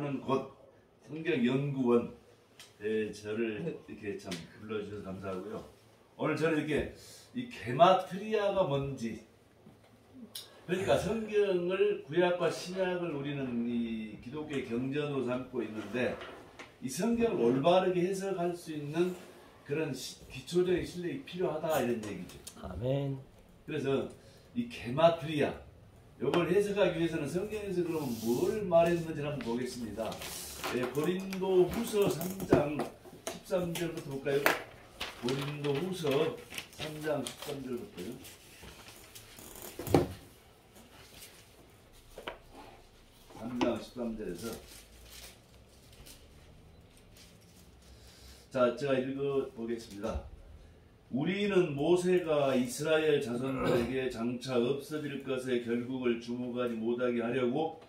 하는 곳 성경연구원 저를 이렇게 참 불러주셔서 감사하고요. 오늘 저는 이렇게 이 게마트리아가 뭔지, 그러니까 성경을 구약과 신약을 우리는 이 기독교의 경전으로 삼고 있는데 이 성경을 올바르게 해석할 수 있는 그런 기초적인 실력이 필요하다 이런 얘기죠. 아멘. 그래서 이 게마트리아 이걸 해석하기 위해서는 성경에서 그러면 뭘 말했는지 한번 보겠습니다. 고린도 후서 3장 13절부터 볼까요? 고린도 후서 3장 13절부터요. (3장 13절에서) 자, 제가 읽어보겠습니다. 우리는 모세가 이스라엘 자손들에게 장차 없어질 것의 결국을 주목하지 못하게 하려고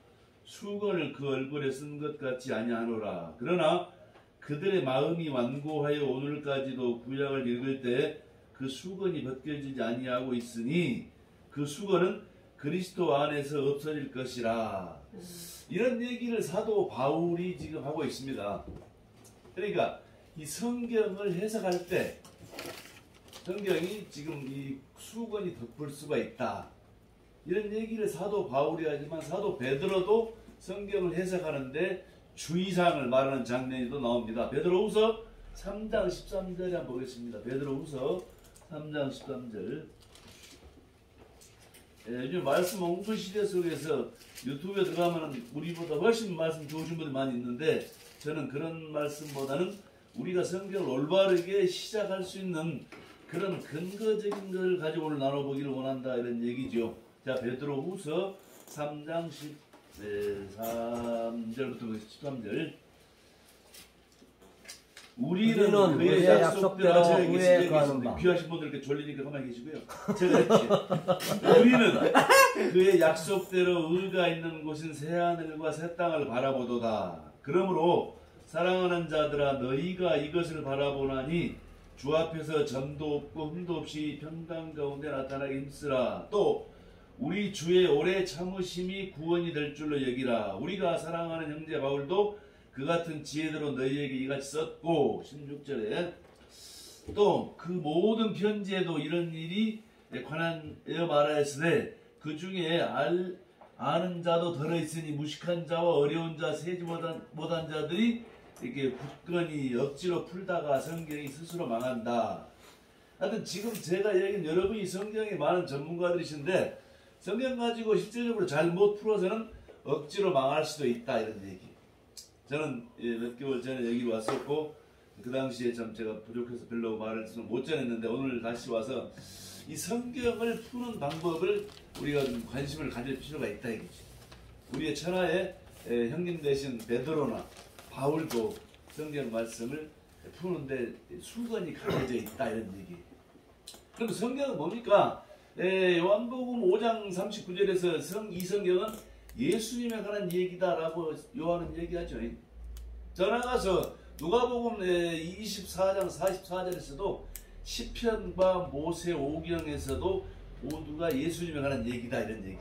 수건을 그 얼굴에 쓴 것 같지 아니하노라. 그러나 그들의 마음이 완고하여 오늘까지도 구약을 읽을 때 그 수건이 벗겨지지 아니하고 있으니 그 수건은 그리스도 안에서 없어질 것이라. 이런 얘기를 사도 바울이 지금 하고 있습니다. 그러니까 이 성경을 해석할 때 성경이 지금 이 수건이 덮을 수가 있다. 이런 얘기를 사도 바울이 하지만 사도 베드로도 성경을 해석하는데 주의사항을 말하는 장면이 또 나옵니다. 베드로후서 3장 13절에 한번 보겠습니다. 베드로후서 3장 13절. 요즘 말씀 홍수 시대 속에서 유튜브에 들어가면 우리보다 훨씬 말씀 좋으신 분들이 많이 있는데 저는 그런 말씀보다는 우리가 성경을 올바르게 시작할 수 있는 그런 근거적인 걸 가지고 오늘 나눠보기를 원한다 이런 얘기죠. 자, 베드로후서 3장 13절부터 13절. 우리는 그의 약속대로 후에 가는 바. 귀하신 분들 이렇게 졸리니까 가만히 계시고요. 제가 이렇게 우리는 그의 약속대로 의가 있는 곳인 새하늘과 새 땅을 바라보도다. 그러므로 사랑하는 자들아 너희가 이것을 바라보나니 주 앞에서 점도 없고 흠도 없이 평강 가운데 나타나게 힘쓰라. 또 우리 주의 오래 참으심이 구원이 될 줄로 여기라. 우리가 사랑하는 형제 바울도 그 같은 지혜대로 너희에게 이같이 썼고 16절에 또 그 모든 편지에도 이런 일이 관하여 말하였으되 그 중에 아는 자도 들어있으니 무식한 자와 어려운 자 세지 못한 자들이 이렇게 굳건히 억지로 풀다가 성경이 스스로 망한다. 하여튼 지금 제가 얘기한 여러분이 성경에 많은 전문가들이신데 성경 가지고 실질적으로 잘 못 풀어서는 억지로 망할 수도 있다 이런 얘기. 저는 몇 개월 전에 여기로 왔었고 그 당시에 참 제가 부족해서 별로 말을 못 전했는데 오늘 다시 와서 이 성경을 푸는 방법을 우리가 좀 관심을 가질 필요가 있다 이거지. 우리의 천하의 형님 되신 베드로나 바울도 성경 말씀을 푸는데 수건이 가려져 있다 이런 얘기. 그럼 성경은 뭡니까? 요한복음 5장 39절에서 이 성경은 예수님에 관한 얘기다라고 요한은 얘기하죠. 더 나아가서 누가복음 24장 44절에서도 시편과 모세 오경에서도 모두가 예수님에 관한 얘기다 이런 얘기.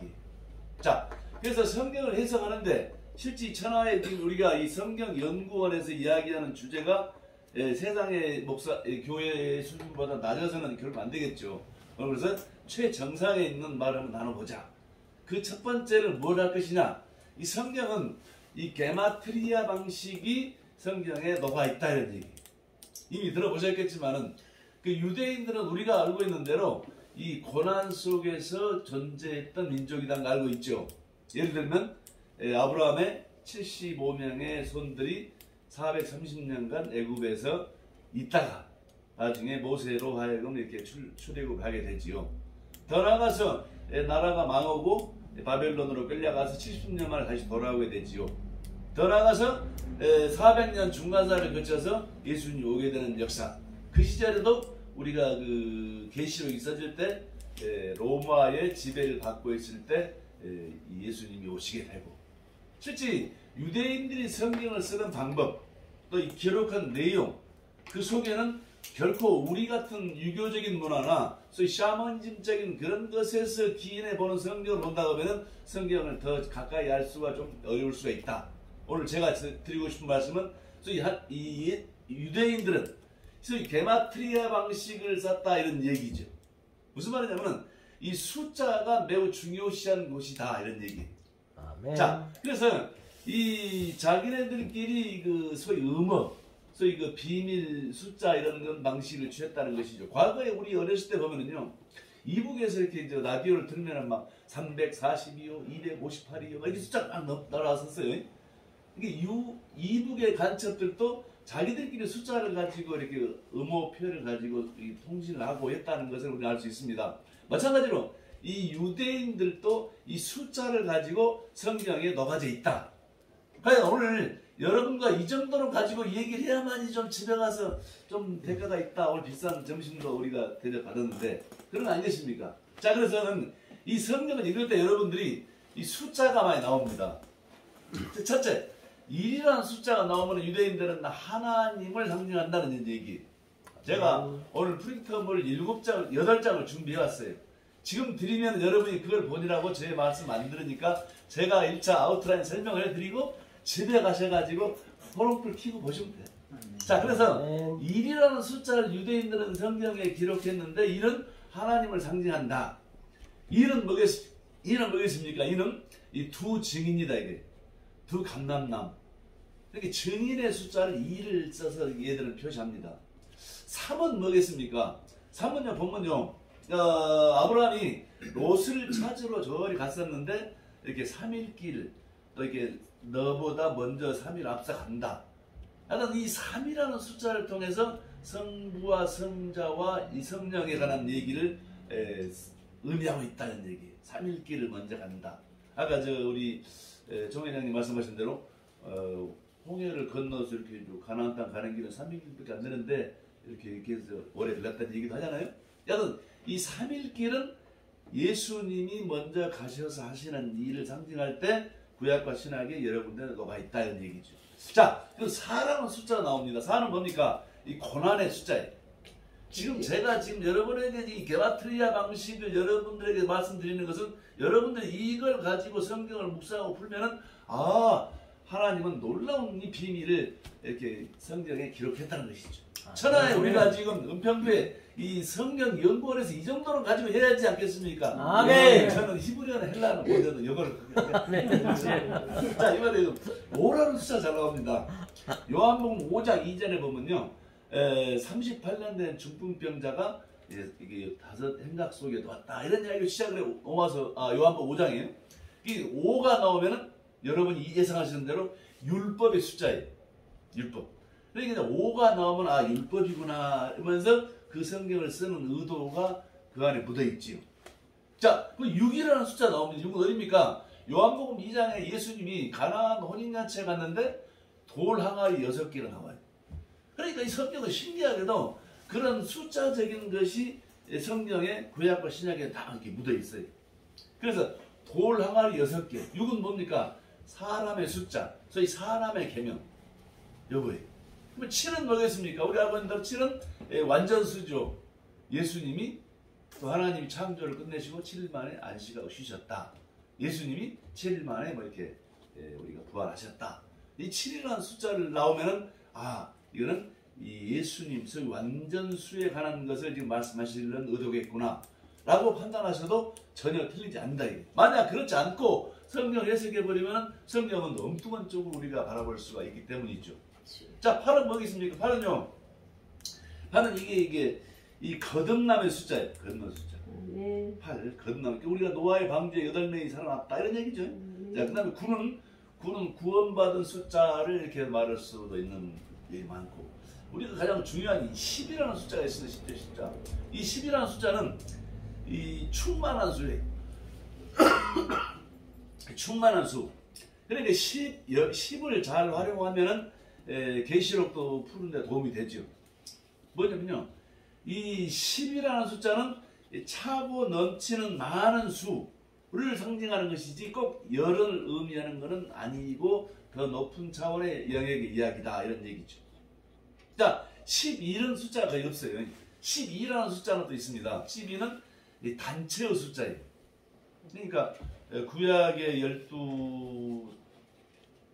자, 그래서 성경을 해석하는데 실제 천하의 우리가 이 성경 연구원에서 이야기하는 주제가 세상의 교회 수준보다 낮아서는 결국 안 되겠죠. 그래서 최정상에 있는 말을 한번 나눠보자. 그 첫 번째는 뭘 할 것이냐? 이 성경은 이 게마트리아 방식이 성경에 녹아 있다 이런 얘기. 이미 들어보셨겠지만은 그 유대인들은 우리가 알고 있는 대로 이 고난 속에서 존재했던 민족이라는 걸 알고 있죠. 예를 들면 아브라함의 75명의 손들이 430년간 애굽에서 있다가 나중에 모세로 하여금 이렇게 출애굽하게 되지요. 더 나아가서 나라가 망하고 바벨론으로 끌려가서 70년 만에 다시 돌아오게 되지요. 더 나아가서 400년 중간사를 거쳐서 예수님이 오게 되는 역사. 그 시절에도 우리가 그 계시록 있어질 때 로마의 지배를 받고 있을 때 예수님이 오시게 되고, 실제 유대인들이 성경을 쓰는 방법, 또 이 기록한 내용, 그 속에는 결코 우리 같은 유교적인 문화나 소위 샤머니즘적인 그런 것에서 기인해 보는 성경을 본다고 하면 성경을 더 가까이 할 수가 좀 어려울 수가 있다. 오늘 제가 드리고 싶은 말씀은 소위 이 유대인들은 소위 게마트리아 방식을 썼다 이런 얘기죠. 무슨 말이냐면 이 숫자가 매우 중요시한 것이다 이런 얘기. 아멘. 자, 그래서 이 자기네들끼리 그 소위 소위 그 비밀 숫자 이런 방식을 취했다는 것이죠. 과거에 우리 어렸을 때 보면은요, 이북에서 이렇게 이제 라디오를 들으면 막 342호, 258이요, 이렇게 숫자가 막 날아왔었어요. 이게 이북의 간첩들도 자기들끼리 숫자를 가지고 이렇게 음호표를 가지고 통신을 하고 했다는 것을 우리가 알 수 있습니다. 마찬가지로 이 유대인들도 이 숫자를 가지고 성경에 녹아져 있다. 그래서 오늘 여러분과 이 정도로 가지고 얘기를 해야만이 좀 집에 가서 좀 대가가 있다. 오늘 비싼 점심도 우리가 대접받았는데 그런 거 아니겠습니까? 자, 그래서는 이 성경을 읽을 때 여러분들이 이 숫자가 많이 나옵니다. 첫째, 1이라는 숫자가 나오면 유대인들은 하나님을 상징한다는 얘기. 제가 오늘 프린트물 7장, 8장을 준비해 왔어요. 지금 드리면 여러분이 그걸 보니라고 제 말씀 안 들으니까 제가 1차 아웃라인 설명을 해드리고 집에 가셔가지고 호롱불 켜고 보시면 돼요. 자, 그래서 1이라는 숫자를 유대인들은 성경에 기록했는데 1은 하나님을 상징한다. 1은 뭐겠습니까? 1은 이 두 증인이다. 이게 두 감람남. 이렇게 증인의 숫자를 2를 써서 얘들은 표시합니다. 3은 뭐겠습니까? 3은요, 보면요, 아브라함이 롯을 찾으러 저리 갔었는데 이렇게 3일 또 이렇게 너보다 먼저 3일 앞서간다. 하여튼 이 3이라는 숫자를 통해서 성부와 성자와 이 성령에 관한 얘기를 의미하고 있다는 얘기. 3일 길을 먼저 간다. 아까 우리 종 회장님 말씀하신 대로 홍해를 건너서 이렇게 가나안 땅 가는 길은 3일밖에 안 되는데 이렇게 해서 오래 걸렸다는 얘기도 하잖아요. 여튼 이 3일 길은 예수님이 먼저 가셔서 하시는 일을 상징할 때 구약과 신약에 여러 군데 녹아 있다 이런 얘기죠. 자, 그 4라는 숫자가 나옵니다. 4는 뭡니까? 이 고난의 숫자예요. 제가 여러분에게 이 게마트리아 방식을 여러분들에게 말씀드리는 것은 여러분들이 이걸 가지고 성경을 묵상하고 풀면은 하나님은 놀라운 이 비밀을 이렇게 성경에 기록했다는 것이죠. 천하에 우리가 지금 은평구에 이 성경 연구원에서 이 정도는 가지고 해야지 않겠습니까? 아멘. 저는 히브리어나 헬라어는 못해도 영어를 자, 이번에 5라는 숫자 잘 나옵니다. 요한복음 5장 2절에 보면요, 38년 된 중풍병자가 이게 5 행각 속에 왔다 이런 이야기를 시작을 넘어서 요한복음 5장이에요. 이 5가 나오면은 여러분이 예상하시는 대로 율법의 숫자예요. 율법. 그러니까 5가 나오면 율법이구나 하면서 그 성경을 쓰는 의도가 그 안에 묻어있지요. 자, 그 6이라는 숫자 나옵니다. 6은 어디입니까? 요한복음 2장에 예수님이 가나안 혼인잔치에 갔는데 돌 항아리 6개가 나와요. 그러니까 이 성경은 신기하게도 그런 숫자적인 것이 성경의 구약과 신약에 다 이렇게 묻어있어요. 그래서 돌 항아리 6개. 6은 뭡니까? 사람의 숫자. 소위 사람의 계명. 여보예요. 그럼 7은 뭐겠습니까? 우리 아버님들 7은 완전수죠. 예수님이 또 하나님이 창조를 끝내시고 7일 만에 안식하고 쉬셨다. 예수님이 7일 만에 이렇게 우리가 부활하셨다. 이 7이라는 숫자를 나오면은 이거는 이 예수님 소위 완전수에 관한 것을 지금 말씀하시는 의도겠구나 라고 판단하셔도 전혀 틀리지 않는다. 만약 그렇지 않고 성경을 해석해버리면 성경은 엉뚱한 쪽으로 우리가 바라볼 수가 있기 때문이죠. 자, 8은 뭐겠습니까? 8은요, 8은 이게 이 거듭남의 숫자예요. 거듭남의 숫자. 8, 거듭남. 우리가 노아의 방주에 8명이 살아났다 이런 얘기죠. 자, 그 다음에 9는 구원받은 숫자를 이렇게 말할 수도 있는 게 많고, 우리가 가장 중요한 이 10이라는 숫자가 있습니다. 10대 숫자. 이 10이라는 숫자는 이 충만한 수예요. 충만한 수. 그러니까 10을 잘 활용하면은 계시록도 푸는데 도움이 되죠. 뭐냐면요, 이 10이라는 숫자는 차고 넘치는 많은 수를 상징하는 것이지 꼭 열을 의미하는 것은 아니고 더 높은 차원의 영역의 이야기다 이런 얘기죠. 자, 12는 숫자가 거의 없어요. 12라는 숫자는 또 있습니다. 12는 단체의 숫자예요. 그러니까 구약의 12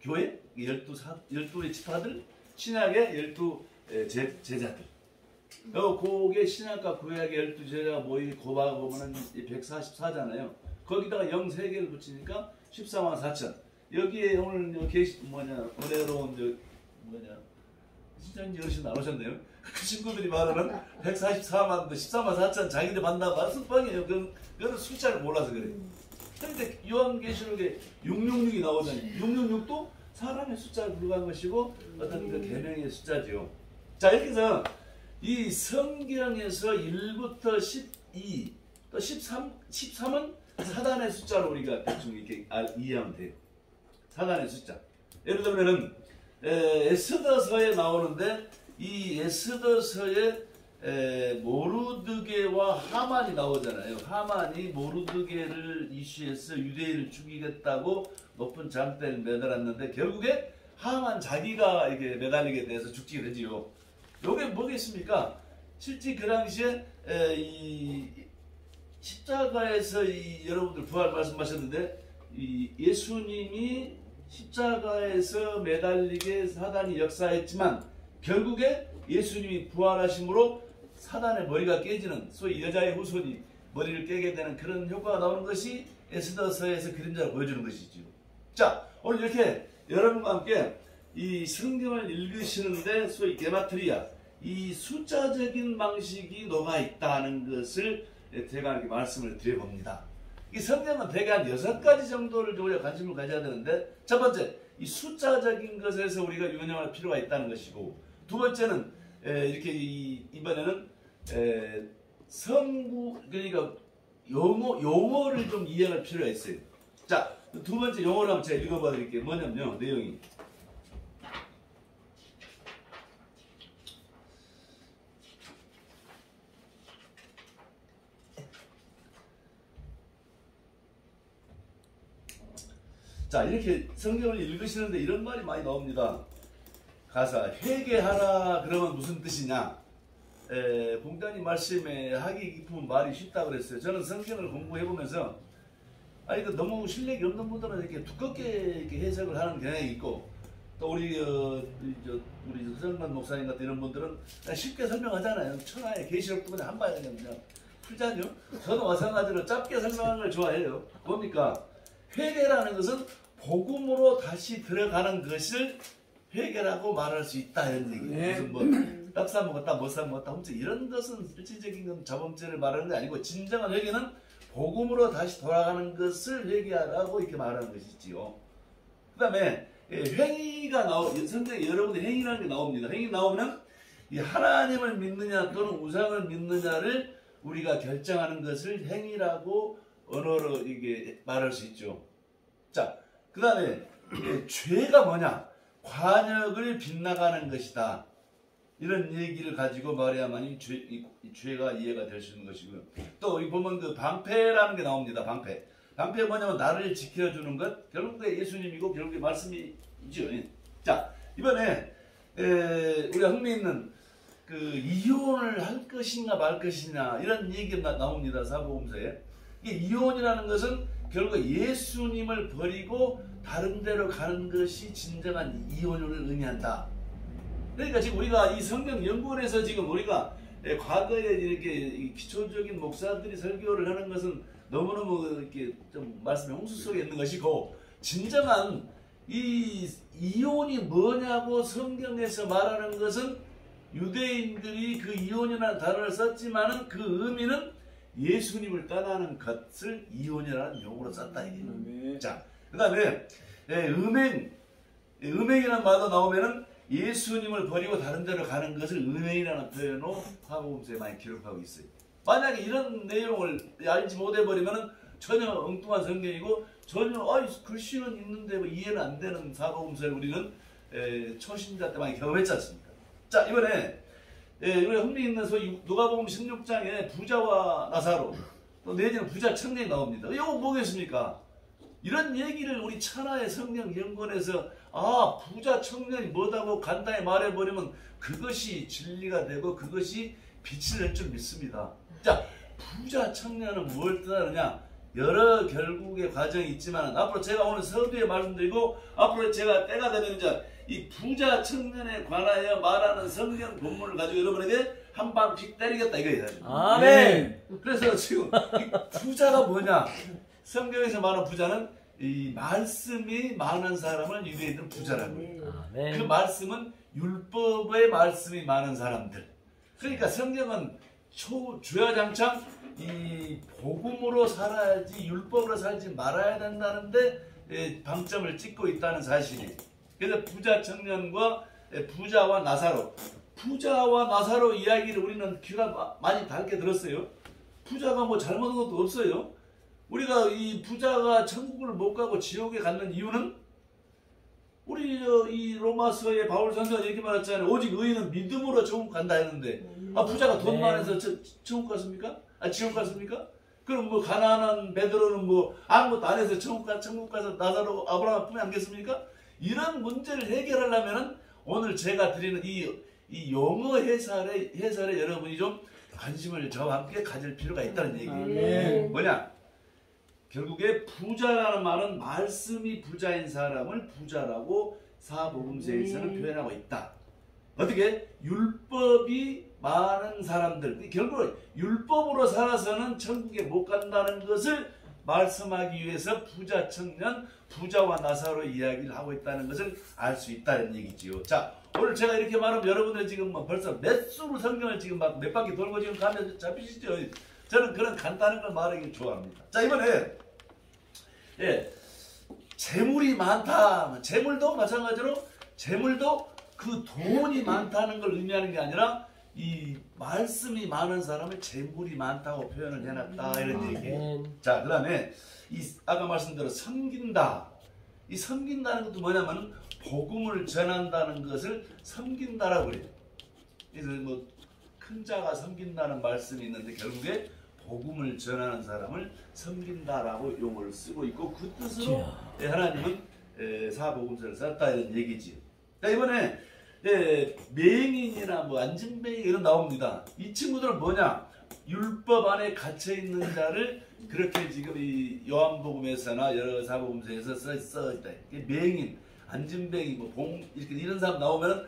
교회 12의 지파들, 신약의 12 제자들. 그게 신약과 구약의 12제자가 모인 곱하고 보면은 144잖아요. 거기다가 0 3개를 붙이니까 14만 4천. 여기에 오늘 은혜로운 진짜 이제 어르신 나오셨네요. 그 친구들이 말하는 144만, 14만 4천 자기들 만나봐. 습방이에요. 그거는 숫자를 몰라서 그래요. 그런데 요한계시록에 666이 나오잖아요. 666도 사람의 숫자를 불과한 것이고 어떤 그 계명의 숫자죠. 자, 이렇게 해서 이 성경에서 1부터 12, 또 13은 사단의 숫자로 우리가 대충 이렇게 이해하면 돼요. 사단의 숫자. 예를 들면은 에스더서에 나오는데 이 에스더서에 모르드게와 하만이 나오잖아요. 하만이 모르드게를 이슈해서 유대인을 죽이겠다고 높은 장대를 매달았는데 결국에 하만 자기가 이렇게 매달리게 돼서 죽게 되지요. 요게 뭐겠습니까? 실제 그 당시에 이 십자가에서 여러분들 부활 말씀하셨는데 이 예수님이 십자가에서 매달리게 사단이 역사했지만 결국에 예수님이 부활하심으로 사단의 머리가 깨지는, 소위 여자의 후손이 머리를 깨게 되는 그런 효과가 나오는 것이 에스더서에서 그림자를 보여주는 것이지요. 자, 오늘 이렇게 여러분과 함께 이 성경을 읽으시는데 소위 게마트리아, 이 숫자적인 방식이 녹아 있다는 것을 제가 이렇게 말씀을 드려봅니다. 이 성경은 대개 한 6가지 정도를 우리가 관심을 가져야 되는데, 첫 번째, 이 숫자적인 것에서 우리가 유념할 필요가 있다는 것이고, 두 번째는 이렇게 이번에는 그러니까 용어를 좀 이해할 필요가 있어요. 자, 두 번째 용어를 한번 제가 읽어봐 드릴게요. 뭐냐면요, 내용이. 자, 이렇게 성경을 읽으시는데 이런 말이 많이 나옵니다. 가사, 회개하라 그러면 무슨 뜻이냐? 공단이 말씀에 하기 깊은 말이 쉽다고 그랬어요. 저는 성경을 공부해보면서 이거 너무 실력이 없는 분들은 이렇게 두껍게 이렇게 해석을 하는 경향이 있고, 또 우리 서정만 목사님 같은 이런 분들은 쉽게 설명하잖아요. 천하의 계시록도 그냥 한 방에 그냥 풀자죠. 저도 마찬가지로 짧게 설명하는 걸 좋아해요. 뭡니까? 회개라는 것은 복음으로 다시 들어가는 것을 회개라고 말할 수 있다 이런 얘기예요. 무슨 뭐 떡 사 먹었다, 못 사 먹었다, 훔쳐 이런 것은 실질적인 건 자범죄를 말하는 게 아니고, 진정한 회개는 복음으로 다시 돌아가는 것을 회개하라고 이렇게 말하는 것이지요. 그 다음에 행위가 성경에 여러분의 행위라는 게 나옵니다. 행위 나오면 이 하나님을 믿느냐 또는 우상을 믿느냐를 우리가 결정하는 것을 행위라고 언어로 이게 말할 수 있죠. 자, 그 다음에 죄가 뭐냐? 관역을 빗나가는 것이다. 이런 얘기를 가지고 말해야만 이 죄가 이해가 될 수 있는 것이고요. 또 여기 보면 그 방패라는 게 나옵니다. 방패. 방패가 뭐냐면 나를 지켜주는 것. 결국에 예수님이고 결국에 말씀이죠. 자, 이번에 우리가 흥미있는 그 이혼을 할 것이냐 말 것이냐 이런 얘기가 나옵니다. 사복음서에. 이혼이라는 것은 결국 예수님을 버리고 다른 데로 가는 것이 진정한 이혼을 의미한다. 그러니까 지금 우리가 이 성경 연구원에서 지금 우리가 과거에 이렇게 기초적인 목사들이 설교를 하는 것은 너무너무 이렇게 좀 말씀의 홍수 속에 있는 것이고, 진정한 이 이혼이 뭐냐고 성경에서 말하는 것은 유대인들이 그 이혼이라는 단어를 썼지만은 그 의미는 예수님을 떠나는 것을 이혼이라는 용어로 썼다 이게. 자, 그 다음에 음행이라는 말도 나오면은 예수님을 버리고 다른 데로 가는 것을 음행이라는 표현으로 사복음서에 많이 기록하고 있어요. 만약에 이런 내용을 알지 못해버리면은 전혀 엉뚱한 성경이고 전혀 글씨는 있는데 뭐 이해는 안 되는 사복음서를 우리는 초신자 때 많이 경험했지 않습니까? 자, 이번에 우리가 흥미있는 소위 누가복음 16장에 부자와 나사로, 또 내지는 부자 청년이 나옵니다. 이거 뭐겠습니까? 이런 얘기를 우리 천하의 성경 연구원에서 부자 청년이 뭐다고 간단히 말해버리면 그것이 진리가 되고 그것이 빛을 낼 줄 믿습니다. 자, 부자 청년은 뭘 뜻하느냐? 여러 결국의 과정이 있지만 앞으로 제가 오늘 서두에 말씀드리고 앞으로 제가 때가 되면 이제 이 부자 청년에 관하여 말하는 성경 본문을 가지고 여러분에게 한 방씩 때리겠다 이거예요. 아멘. 그래서 지금 이 부자가 뭐냐? 성경에서 말하는 부자는 이 말씀이 많은 사람을 유대인들은 부자라고 해요. 그 말씀은 율법의 말씀이 많은 사람들. 그러니까 성경은 주야장창 이 복음으로 살아야지 율법으로 살지 말아야 된다는데 방점을 찍고 있다는 사실이에요. 그래서 부자 청년과 부자와 나사로, 부자와 나사로 이야기를 우리는 귀가 많이 닳게 들었어요. 부자가 뭐 잘못한 것도 없어요. 우리가 이 부자가 천국을 못 가고 지옥에 갔는 이유는 우리 이 로마서의 바울 선생가 이렇게 말했잖아요. 오직 의인은 믿음으로 천국 간다 했는데 부자가 돈 많아서 천국 갔습니까? 지옥 갔습니까? 그럼 뭐 가난한 베드로는 뭐 아무것도 안 해서 천국 가서 나사로 아브라함 품에 안겠습니까? 이런 문제를 해결하려면은 오늘 제가 드리는 이 용어 해설에 여러분이 좀 관심을 저와 함께 가질 필요가 있다는 얘기예요. 뭐냐? 결국에 부자라는 말은 말씀이 부자인 사람을 부자라고 사복음서에서는 표현하고 있다. 어떻게? 율법이 많은 사람들, 결국 율법으로 살아서는 천국에 못 간다는 것을 말씀하기 위해서 부자 청년, 부자와 나사로 이야기를 하고 있다는 것을 알 수 있다는 얘기지요. 자, 오늘 제가 이렇게 말하면 여러분들 지금 뭐 벌써 몇 수로 성경을 지금 막 몇 바퀴 돌고 지금 가면 잡히시죠? 저는 그런 간단한 걸 말하기 좋아합니다. 자, 이번에 재물이 많다. 재물도 마찬가지로 재물도 그 돈이 많다는 걸 의미하는 게 아니라 이 말씀이 많은 사람을 재물이 많다고 표현을 해놨다 이런 얘기예요. 자, 그 다음에 이 아까 말씀대로 섬긴다. 이 섬긴다는 것도 뭐냐면 복음을 전한다는 것을 섬긴다라고 그래요. 그래서 뭐 큰 자가 섬긴다는 말씀이 있는데 결국에 복음을 전하는 사람을 섬긴다라고 용어를 쓰고 있고 그 뜻으로 하나님은 사복음서를 썼다 이런 얘기지요. 자, 이번에 맹인이나 뭐 안진뱅이 이런 나옵니다. 이 친구들은 뭐냐? 율법 안에 갇혀 있는 자를 그렇게 지금 이 요한복음에서나 여러 사복음서에서 써 있다. 맹인, 안진뱅이, 뭐 이렇게 이런 사람 나오면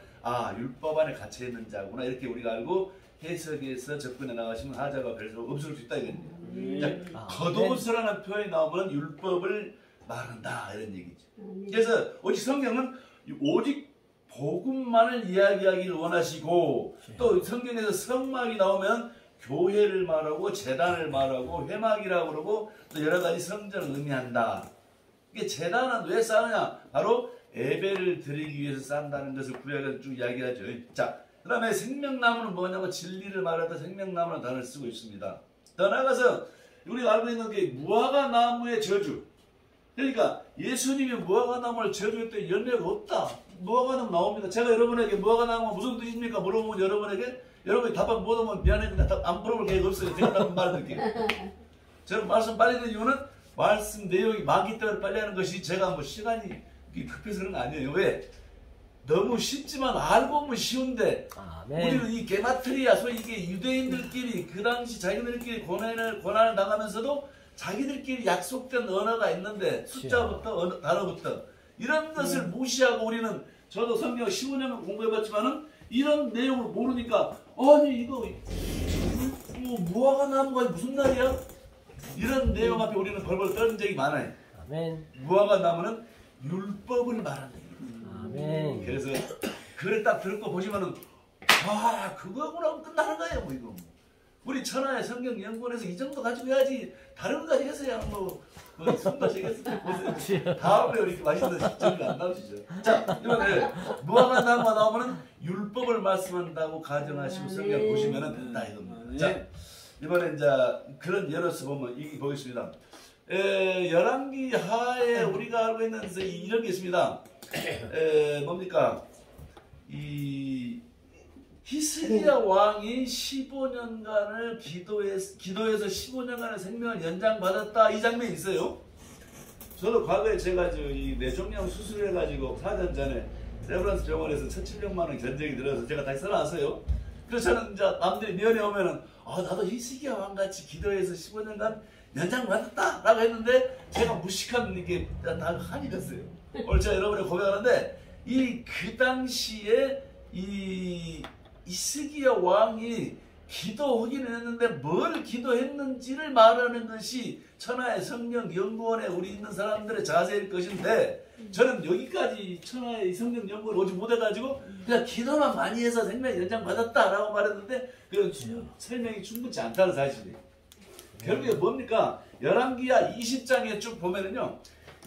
율법 안에 갇혀 있는 자구나 이렇게 우리가 알고 해석에서 접근해 나가시면 하자가 별로 없을 수 있다 이거예요. 겉옷이라는 표현이 나오면 율법을 말한다 이런 얘기죠. 그래서 오직 성경은 오직 복음만을 이야기하기를 원하시고 또 성경에서 성막이 나오면 교회를 말하고 제단을 말하고 회막이라고 그러고 또 여러 가지 성전을 의미한다. 이게 제단은 왜 쌓느냐? 바로 예배를 드리기 위해서 쌓는다는 것을 구약에서 쭉 이야기하죠. 자, 그 다음에 생명나무는 뭐냐면 진리를 말하다 생명나무라는 단어를 쓰고 있습니다. 더 나아가서 우리가 알고 있는 게 무화과 나무의 저주. 그러니까 예수님이 무화과 나무를 저주했더니 열매가 없다. 무화과 나무 나옵니다. 제가 여러분에게 무화과 나무가 무슨 뜻입니까? 물어보면 여러분이 답안 못 오면 미안해. 근데 안 물어볼 계획 없어요. 제가 답은 말해드릴게요. 저는 말씀 빨리 하는 이유는 말씀 내용이 많기 때문에 빨리 하는 것이 제가 뭐 시간이 급해서 그런 거 아니에요. 왜? 너무 쉽지만 알고 보면 쉬운데 우리는 이 게마트리아 소위 이게 유대인들끼리 그 당시 자기들끼리 고난을 당하면서도 자기들끼리 약속된 언어가 있는데 숫자부터 단어부터 이런 것을 무시하고 우리는 저도 성경 15년을 공부해봤지만은 이런 내용을 모르니까 아니 이거 뭐 무화과 나무가 무슨 말이야? 이런 내용 앞에 우리는 벌벌 떠는 적이 많아요. 무화과 나무는 율법을 말한다. 그래서 그걸 딱 듣고 보시면은 그거구나 끝나는 거예요. 뭐 이거 우리 천하의 성경 연구원에서 이 정도 가지고 해야지 다른 거 가지고 해서야 숨마시겠어요. 다음에 이렇게 맛있는 정리가 안 나오시죠. 자, 이번에 무화과 나무가 나오면은 율법을 말씀한다고 가정하시고 성경 보시면은 된다 이겁니다. 자, 이번에 이제 그런 예로서 보면 이 보겠습니다. 열왕기 하에 우리가 알고 있는 이런 게 있습니다. 뭡니까? 이 히스기야 왕이 15년간을 기도해서 15년간의 생명을 연장받았다 이 장면이 있어요. 저도 과거에 제가 이 뇌종양 수술해가지고 4년 전에 레브란스 병원에서 1,700만 원 견적이 들어서 제가 다시 써놨어요. 그래서 저는 이제 남들이 면회 오면은 나도 히스기야 왕같이 기도해서 15년간 연장받았다라고 했는데 제가 무식한 이게 다 한이 됐어요. 오늘 제가 여러분에게 고백하는데 그 당시에 이 히스기야 왕이 기도하기는 했는데 뭘 기도했는지를 말하는 것이 천하의 성경 연구원에 우리 있는 사람들의 자세일 것인데 저는 여기까지 천하의 성경 연구를 오지 못해가지고 그냥 기도만 많이 해서 생명 연장 받았다라고 말했는데 그 설명이 충분치 않다는 사실이에요. 결국에 뭡니까? 열왕기야 20장에 쭉 보면은요,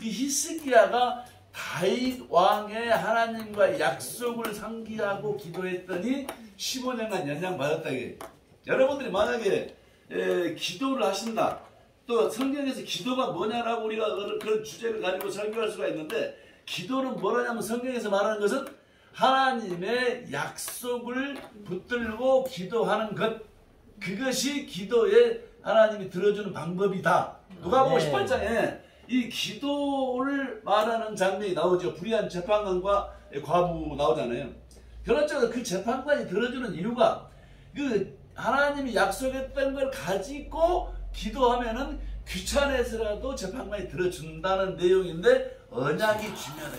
이 히스기야가 다윗 왕의 하나님과의 약속을 상기하고 기도했더니 15년간 연장받았다. 여러분들이 만약에 기도를 하신다. 또 성경에서 기도가 뭐냐라고 우리가 그런 주제를 가지고 설교할 수가 있는데, 기도는 뭐라냐면 성경에서 말하는 것은 하나님의 약속을 붙들고 기도하는 것, 그것이 기도에 하나님이 들어주는 방법이다. 누가복음 18장에 이 기도를 말하는 장면이 나오죠. 불의한 재판관과 과부 나오잖아요. 그렇죠. 그 재판관이 들어주는 이유가 그 하나님이 약속했던 걸 가지고 기도하면은 귀찮아서라도 재판관이 들어준다는 내용인데 언약이 중요하다.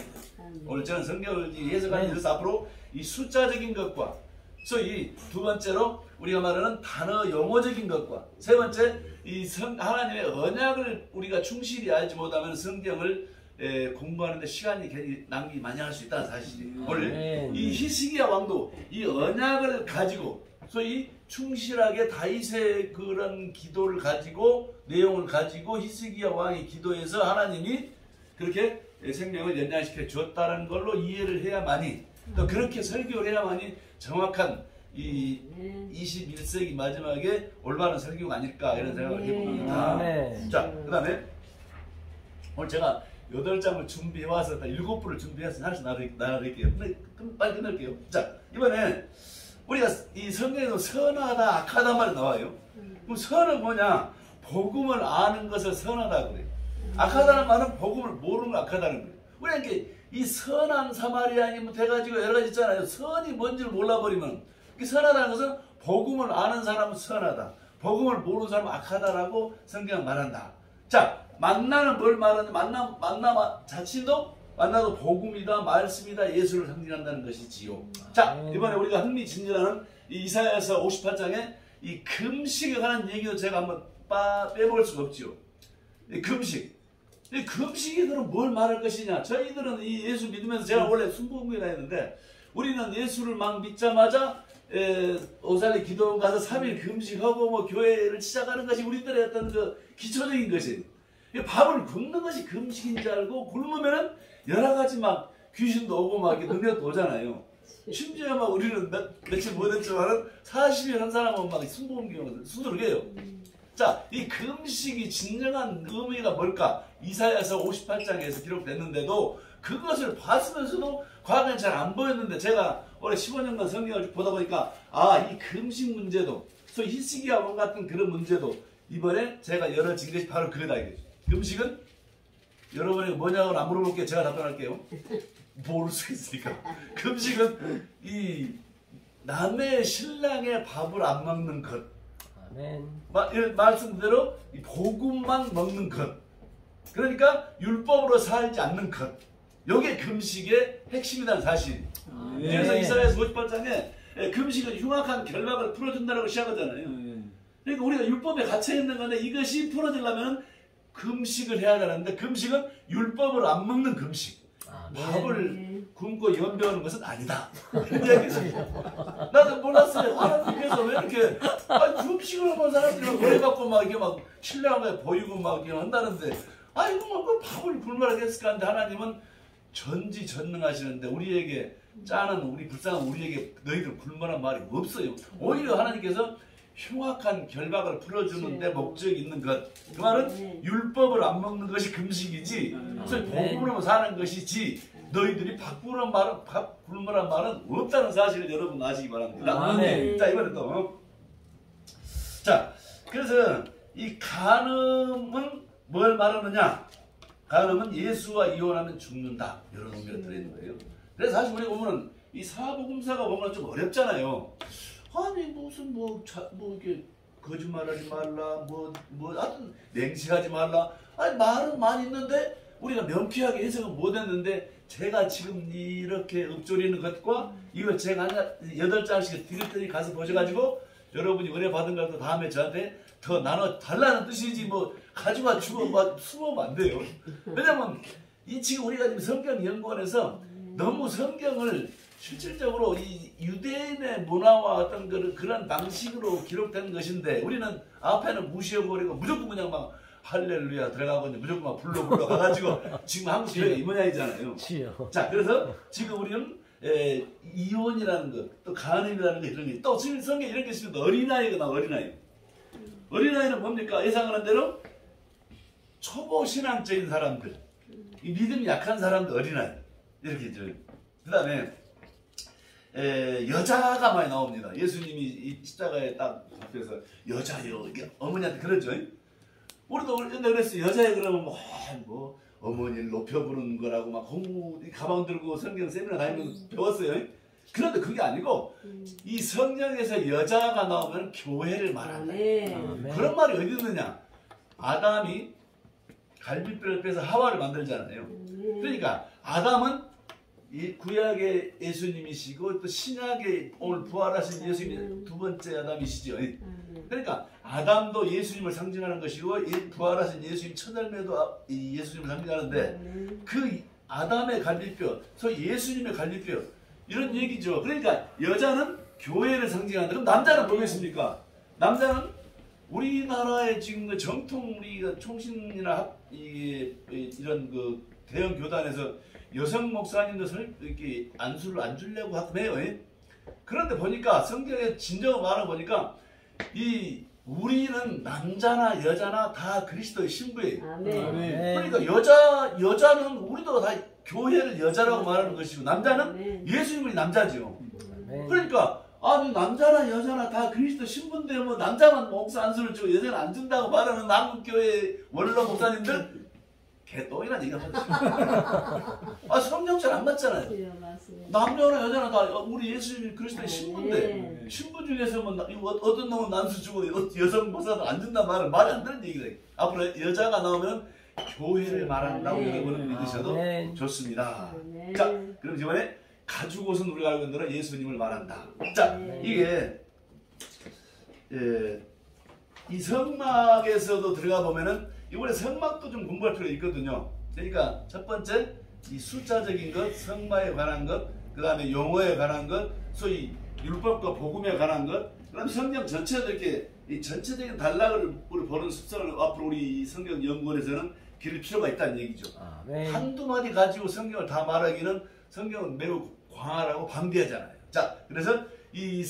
오늘 저는 성경을 해석하기 위해서 앞으로 이 숫자적인 것과 이 두 번째로 우리가 말하는 단어 용어적인 것과 세 번째 이 하나님의 언약을 우리가 충실히 알지 못하면 성경을 공부하는데 시간이 괜히 낭비 많이 할 수 있다는 사실이에요. 오늘 이 히스기야 왕도 이 언약을 가지고 소위 충실하게 다윗의 그런 기도를 가지고 내용을 가지고 히스기야 왕이 기도해서 하나님이 그렇게 생명을 연장시켜 주었다는 걸로 이해를 해야만이 또 그렇게 설교를 해야만이 정확한 이 21세기 마지막에 올바른 설교가 아닐까 이런 생각을 해봅니다. 자, 그 다음에 오늘 제가 8장을 준비해와서 7부를 준비해서 하나씩 나눠드릴게요. 빨리 끝낼게요. 자, 이번에 우리가 이 성경에도 선하다 악하다 말이 나와요. 그럼 선은 뭐냐? 복음을 아는 것을 선하다 그래요. 악하다는 말은 복음을 모르는 걸 악하다는 거예요. 우리가 이렇게 이 선한 사마리아인부터 해가지고 여러 가지 있잖아요. 선이 뭔지를 몰라버리면 선하다는 것은 복음을 아는 사람은 선하다. 복음을 모르는 사람은 악하다라고 성경은 말한다. 자, 만나는 뭘 말하는지 만나 자신도 만나도 복음이다, 말씀이다, 예수를 상징한다는 것이지요. 자, 이번에 우리가 흥미진진하는 이 이사야서 58장에 이 금식에 관한 얘기도 제가 한번 빼볼 수가 없지요. 이 금식. 이 금식이 그럼 뭘 말할 것이냐? 저희들은 이 예수 믿으면서 제가 원래 순복음이라 했는데 우리는 예수를 막 믿자마자 오살리 기도 가서 3일 금식하고 뭐 교회를 시작하는 것이 우리들의 어떤 그 기초적인 것이에요. 밥을 굶는 것이 금식인 줄 알고 굶으면은 여러 가지 막 귀신도 오고 막 능력도 오잖아요. 심지어 막 우리는 며칠 못했지만은 40일 한 사람은 막 순복음기로 수두룩해요. 자, 이 금식이 진정한 의미가 뭘까? 이사야서 58장에서 기록됐는데도 그것을 봤으면서도 과거엔 잘 안 보였는데 제가 올해 15년간 성경을 보다 보니까 이 금식 문제도 소위 히스기야 왕 같은 그런 문제도 이번에 제가 열어진 것이 바로 그거다. 금식은 여러분이 뭐냐고 안 물어볼게요. 제가 답변할게요. 모를 수 있으니까. 금식은 이 남의 신랑의 밥을 안 먹는 것. 아멘. 말씀대로 이 복음만 먹는 것. 그러니까 율법으로 살지 않는 것. 이게 금식의 핵심이라는 사실. 그래서 이사야서 58장에 금식은 흉악한 결박을 풀어준다고 시작하잖아요. 그러니까 우리가 율법에 갇혀 있는 건데 이것이 풀어지려면 금식을 해야 되는데 금식은 율법을 안 먹는 금식. 밥을 굶고 연병하는 것은 아니다. 나도 몰랐어요. 하나님께서 왜 이렇게 금식을 하는 사람들이 오해받고 막 이게 막 신뢰하게 보이고 막 이렇게 한다는데 이거 막 밥을 굶으라고 했을까 하는데 하나님은 전지전능하시는데 우리에게 짜는 우리 불쌍한 우리에게 너희들 굶으란 말이 없어요. 오히려 하나님께서 흉악한 결박을 풀어주는데 목적이 있는 것. 그 말은 율법을 안 먹는 것이 금식이지 그래서 복음으로 사는 것이지 너희들이 밥 굶으란 말은 없다는 사실을 여러분 아시기 바랍니다. 자, 이번에 또 자, 그래서 이 간음은 뭘 말하느냐? 간음은 예수와 이혼하면 죽는다. 이런 의미가 들어있는 거예요. 그래서 사실 우리가 보면은 이 사복음사가 보면 좀 어렵잖아요. 아니 무슨 뭐 이렇게 거짓말하지 말라, 하여튼 맹세하지 말라. 아니 말은 많이 있는데 우리가 명쾌하게 해석은 못했는데 제가 지금 이렇게 읊조리는 것과 이걸 제가 한 8장씩 드릴 테니 가서 보셔가지고 여러분이 은혜 받은 것도 다음에 저한테 더 나눠 달라는 뜻이지 뭐 가지고 주고 막 수면 안 돼요. 왜냐면 이 지금 우리가 지금 성경 연구원에서 너무 성경을 실질적으로 이 유대인의 문화와 어떤 그런 방식으로 기록된 것인데 우리는 앞에는 무시해버리고 무조건 그냥 막 할렐루야 들어가고 이제 무조건 막 불러 가가지고 지금 한국 교회가 이 모양이잖아요. 자, 그래서 지금 우리는 이혼이라는 것, 또 간음이라는 것 이런 게 또 지금 성경에 이런 게 있으면 어린아이가 나와. 어린아이는 뭡니까? 예상하는 대로 초보 신앙적인 사람들, 이 믿음이 약한 사람들 어린아이 이렇게 있죠. 그다음에 여자가 많이 나옵니다. 예수님이 이 십자가에 딱 앞에서 여자요 이게 어머니한테 그러죠. 우리도 옛날에 그랬어요. 여자애 그러면 뭐 어머니를 높여 부르는 거라고 막 공부 가방 들고 성경 세미나 다니면서 배웠어요. 그런데 그게 아니고 이 성경에서 여자가 나오면 교회를 말한다. 그런 말이 어디 있느냐? 아담이 갈빗뼈를 빼서 하와를 만들잖아요. 그러니까 아담은 이 구약의 예수님이시고 또 신약의 오늘 부활하신 예수님이 두 번째 아담이시죠. 그러니까 아담도 예수님을 상징하는 것이고 이 부활하신 예수님 첫 열매도 이 예수님을 상징하는데 그 아담의 갈빗뼈, 소위 예수님의 갈빗뼈 이런 얘기죠. 그러니까 여자는 교회를 상징한다. 그럼 남자는 뭐겠습니까? 남자는 우리나라의 지금 그 정통 우리가 총신이나 이런 그 대형 교단에서 여성 목사님도 이렇게 안수를 안 주려고 해요. 그런데 보니까 성경에 진정을 말해보니까 우리는 남자나 여자나 다 그리스도의 신부예요. 그러니까 여자는 우리도 다 교회를 여자라고 말하는 것이고 남자는 예수님이 남자죠. 그러니까 아니 남자나 여자나 다 그리스도 신부인데 뭐 남자만 목사 안수를 주고 여자는 안 준다고 말하는 한국교회 원로 목사님들 개똥이란 얘기가 맞죠. 성경 잘 안 맞잖아요. 남자나 여자나 다 우리 예수님이 그리스도의 신부인데 신부 중에서 뭐 어떤 놈은 난수 주고 여성 목사도 안 준다 말이 안 되는 얘기다. 앞으로 여자가 나오면 교회를 말한다고 여러분은 믿으셔도 좋습니다. 자, 그럼 이번에 가죽 옷은 우리가 알고 있는 대로 예수님을 말한다. 자, 이게 이 성막에서도 들어가 보면은 이번에 성막도 좀 공부할 필요가 있거든요. 그러니까 첫 번째 이 숫자적인 것, 성막에 관한 것, 그 다음에 용어에 관한 것, 소위 율법과 복음에 관한 것, 그 다음에 성경 전체도 이렇게 이 전체적인 단락을 우리 보는 습성을 앞으로 우리 성경 연구원에서는 기를 필요가 있다는 얘기죠. 한두 마디 가지고 성경을 다 말하기는 성경은 매우 광활하고 방대하잖아요. 자, 그래서 이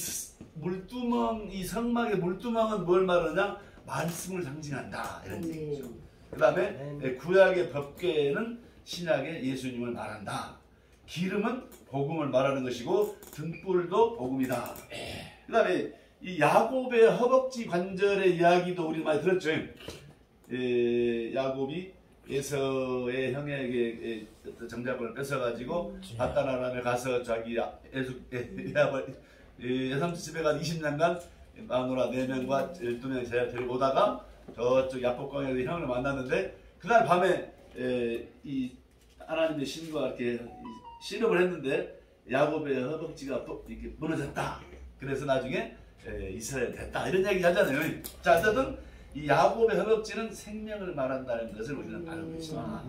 물두멍, 이 성막의 물두멍은 뭘 말하냐? 말씀을 상징한다 이런 얘기죠. 그 다음에 구약의 법궤는 신약의 예수님을 말한다. 기름은 복음을 말하는 것이고 등불도 복음이다. 그 다음에 이 야곱의 허벅지 관절의 이야기도 우리 많이 들었죠. 야곱이 에서의 형에게 정작권을 뺏어가지고 바다나람에 가서 자기 예삼촌 집에 가 20년간 마누라 4명과 12명의 제자를 데리고 오다가 저쪽 야복강에서 형을 만났는데 그날 밤에 이 하나님의 신과 이렇게 씨름을 했는데 야곱의 허벅지가 이렇게 무너졌다. 그래서 나중에 이스라엘 됐다. 이런 얘기 하잖아요. 자, 어쨌든 이 야곱의 허벅지는 생명을 말한다는 것을 우리는 알고 있습니다.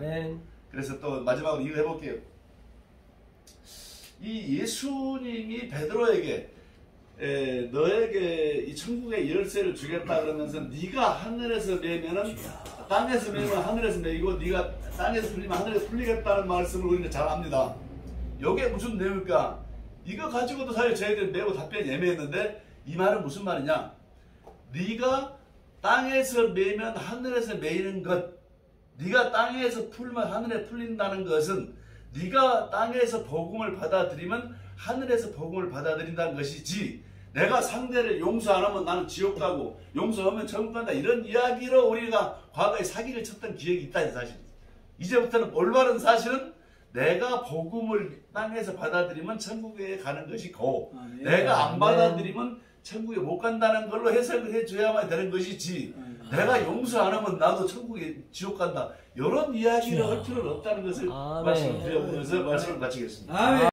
그래서 또 마지막으로 이거 해볼게요. 이 예수님이 베드로에게 너에게 이 천국의 열쇠를 주겠다 그러면서 네가 하늘에서 매면은 땅에서 매면 하늘에서 매이고 네가 땅에서 풀리면 하늘에서 풀리겠다는 말씀을 우리는 잘 압니다. 이게 무슨 내용일까? 이거 가지고도 사실 저희들 매우 답변이 애매했는데 이 말은 무슨 말이냐? 네가 땅에서 매면 하늘에서 매이는 것, 네가 땅에서 풀면 하늘에 풀린다는 것은 네가 땅에서 복음을 받아들이면 하늘에서 복음을 받아들인다는 것이지 내가 상대를 용서 안 하면 나는 지옥 가고 용서하면 천국 간다 이런 이야기로 우리가 과거에 사기를 쳤던 기억이 있다. 사실 이제부터는 올바른 사실은 내가 복음을 땅에서 받아들이면 천국에 가는 것이 고, 아멘. 내가 안 아멘. 받아들이면 천국에 못 간다는 걸로 해석을 해줘야만 되는 것이지, 내가 용서 안 하면 나도 천국에 지옥 간다, 이런 이야기를 할 필요는 없다는 것을 말씀드려보면서 말씀을 마치겠습니다. 아멘.